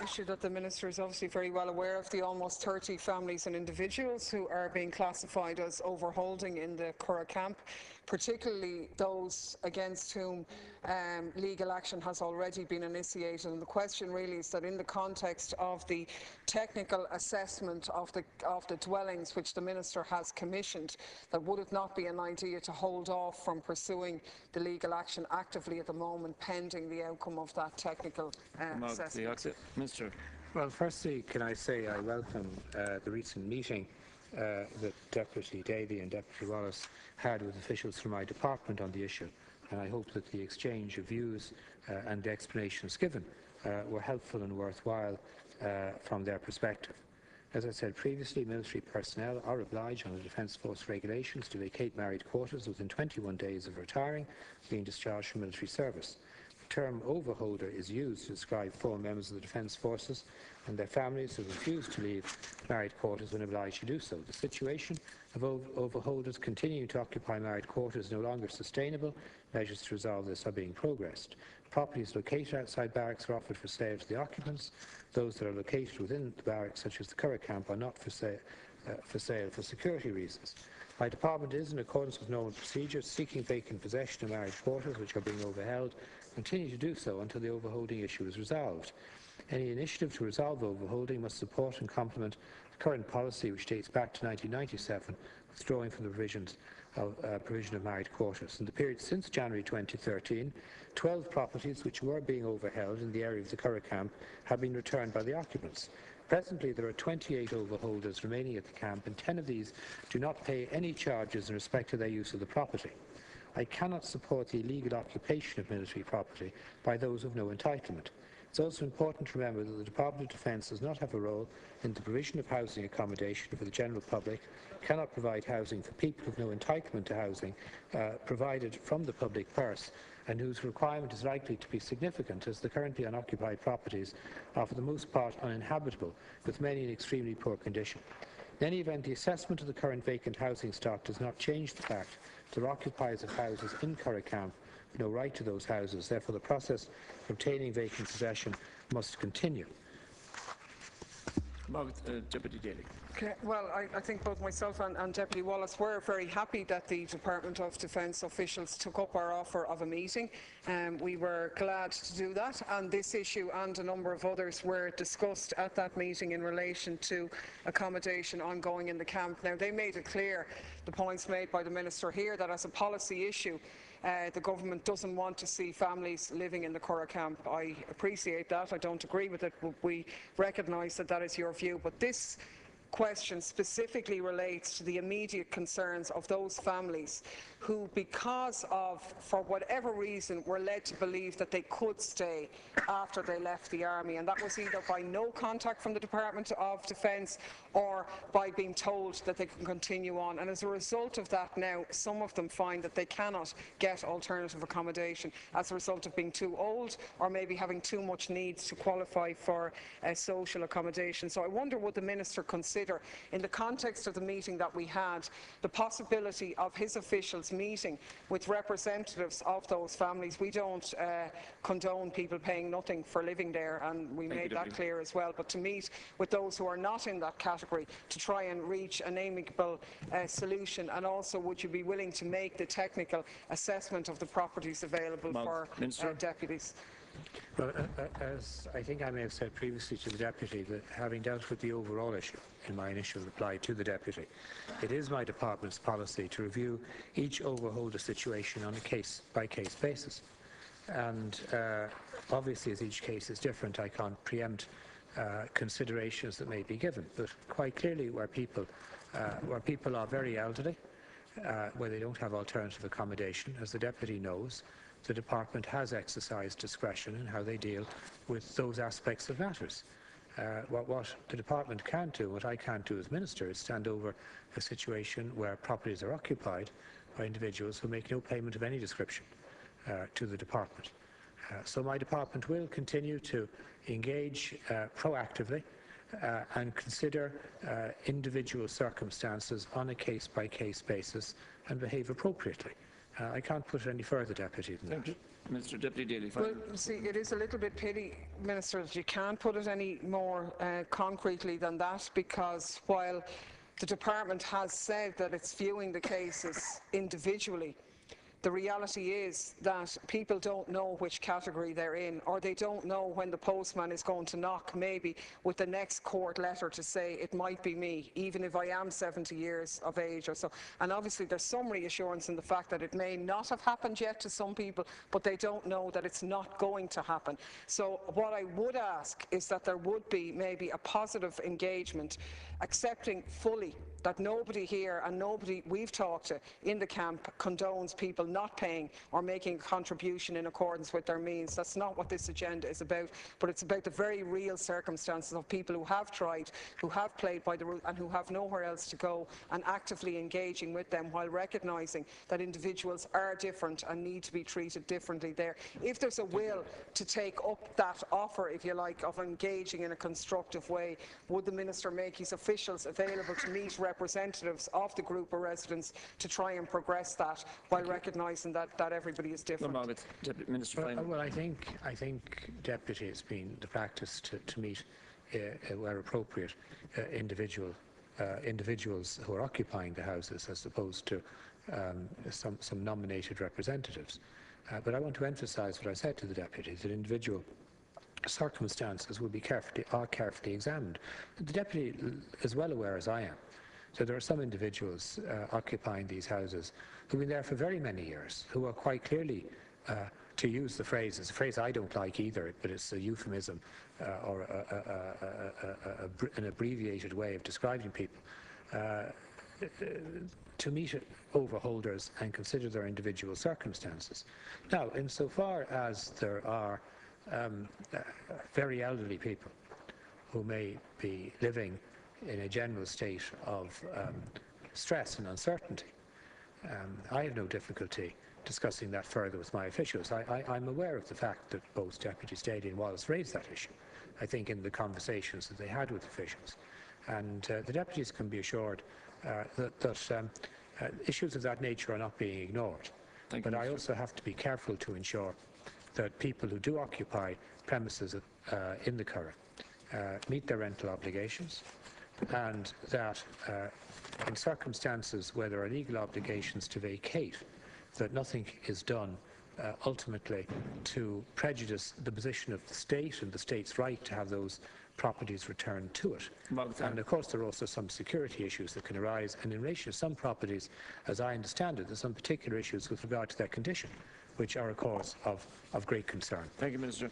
issue that the Minister is obviously very well aware of, the almost 30 families and individuals who are being classified as overholding in the Curragh camp, particularly those against whom legal action has already been initiated. And the question really is that in the context of the technical assessment of the dwellings which the Minister has commissioned, that would it not be an idea to hold off from pursuing the legal action actively at the moment pending the outcome of that technical assessment? Minister. Well, firstly, can I say I welcome the recent meeting that Deputy Daly and Deputy Wallace had with officials from my department on the issue, and I hope that the exchange of views and the explanations given were helpful and worthwhile from their perspective. As I said previously, military personnel are obliged under Defence Force regulations to vacate married quarters within 21 days of retiring, being discharged from military service. The term overholder is used to describe former members of the Defence Forces and their families who refuse to leave married quarters when obliged to do so. The situation of overholders continuing to occupy married quarters is no longer sustainable. Measures to resolve this are being progressed. Properties located outside barracks are offered for sale to the occupants. Those that are located within the barracks, such as the Curragh camp, are not for sale for security reasons. My department is, in accordance with normal procedures, seeking vacant possession of married quarters which are being overheld, continue to do so until the overholding issue is resolved. Any initiative to resolve overholding must support and complement the current policy, which dates back to 1997, withdrawing from the provision of married quarters. In the period since January 2013, 12 properties which were being overheld in the area of the Curragh camp have been returned by the occupants. Presently, there are 28 overholders remaining at the camp, and 10 of these do not pay any charges in respect to their use of the property. I cannot support the illegal occupation of military property by those of no entitlement. It's also important to remember that the Department of Defence does not have a role in the provision of housing accommodation for the general public, cannot provide housing for people of no entitlement to housing provided from the public purse, and whose requirement is likely to be significant, as the currently unoccupied properties are for the most part uninhabitable, with many in extremely poor condition. In any event, the assessment of the current vacant housing stock does not change the fact that occupiers of houses in Curragh camp have no right to those houses. Therefore, the process of obtaining vacant possession must continue. Deputy Daly. Okay, well, I think both myself and Deputy Wallace were very happy that the Department of Defence officials took up our offer of a meeting. We were glad to do that, and this issue and a number of others were discussed at that meeting in relation to accommodation ongoing in the camp. Now, they made it clear, the points made by the Minister here, that as a policy issue, the government doesn't want to see families living in the Curragh camp. I appreciate that. I don't agree with it, but we recognise that that is your view. But this question specifically relates to the immediate concerns of those families who, because of, for whatever reason, were led to believe that they could stay after they left the army, and that was either by no contact from the Department of Defence or by being told that they can continue on. And as a result of that now, some of them find that they cannot get alternative accommodation as a result of being too old or maybe having too much needs to qualify for social accommodation. So I wonder, would the Minister consider, in the context of the meeting that we had, the possibility of his officials meeting with representatives of those families? We don't condone people paying nothing for living there, and we made that clear as well, but to meet with those who are not in that category to try and reach an amicable solution. And also, would you be willing to make the technical assessment of the properties available for deputies? Well, as I think I may have said previously to the Deputy, that having dealt with the overall issue in my initial reply to the Deputy, it is my department's policy to review each overholder situation on a case-by-case basis. And obviously, as each case is different, I can't preempt considerations that may be given. But quite clearly, where people are very elderly, where they don't have alternative accommodation, as the Deputy knows, the Department has exercised discretion in how they deal with those aspects of matters. What the Department can't do, what I can't do as Minister, is stand over a situation where properties are occupied by individuals who make no payment of any description to the Department. So my Department will continue to engage proactively and consider individual circumstances on a case-by-case basis and behave appropriately. I can't put it any further, Deputy, than that. Minister. Deputy Daly. Well, see, it is a little bit pity, Minister, that you can't put it any more concretely than that, because while the department has said that it's viewing the cases individually, the reality is that people don't know which category they're in, or they don't know when the postman is going to knock, maybe with the next court letter to say it might be me, even if I am 70 years of age or so. And obviously there's some reassurance in the fact that it may not have happened yet to some people, but they don't know that it's not going to happen. So what I would ask is that there would be maybe a positive engagement, accepting fully that nobody here and nobody we've talked to in the camp condones people not paying or making a contribution in accordance with their means. That's not what this agenda is about, but it's about the very real circumstances of people who have tried, who have played by the rules and who have nowhere else to go, and actively engaging with them while recognising that individuals are different and need to be treated differently there. If there's a will to take up that offer, if you like, of engaging in a constructive way, would the Minister make his officials available to meet representatives of the group of residents to try and progress that, while recognising that everybody is different? Minister. Well, I think, Deputy, it's been the practice to meet, where appropriate, individuals who are occupying the houses, as opposed to some nominated representatives. But I want to emphasise what I said to the Deputy, that individual circumstances will be carefully examined. The Deputy is well aware, as I am, so there are some individuals occupying these houses who've been there for very many years, who are quite clearly, to use the phrase, it's a phrase I don't like either, but it's a euphemism or an abbreviated way of describing people, to meet overholders and consider their individual circumstances. Now, insofar as there are very elderly people who may be living in a general state of stress and uncertainty, I have no difficulty discussing that further with my officials. I'm aware of the fact that both Deputies Daly and Wallace raised that issue, I think, in the conversations that they had with officials. And the deputies can be assured that issues of that nature are not being ignored. But I also have to be careful to ensure that people who do occupy premises in the Curragh meet their rental obligations, and that in circumstances where there are legal obligations to vacate, that nothing is done ultimately to prejudice the position of the state and the state's right to have those properties returned to it. And of course there are also some security issues that can arise, and in relation to some properties, as I understand it, there are some particular issues with regard to their condition, which are a cause of great concern. Thank you, Minister.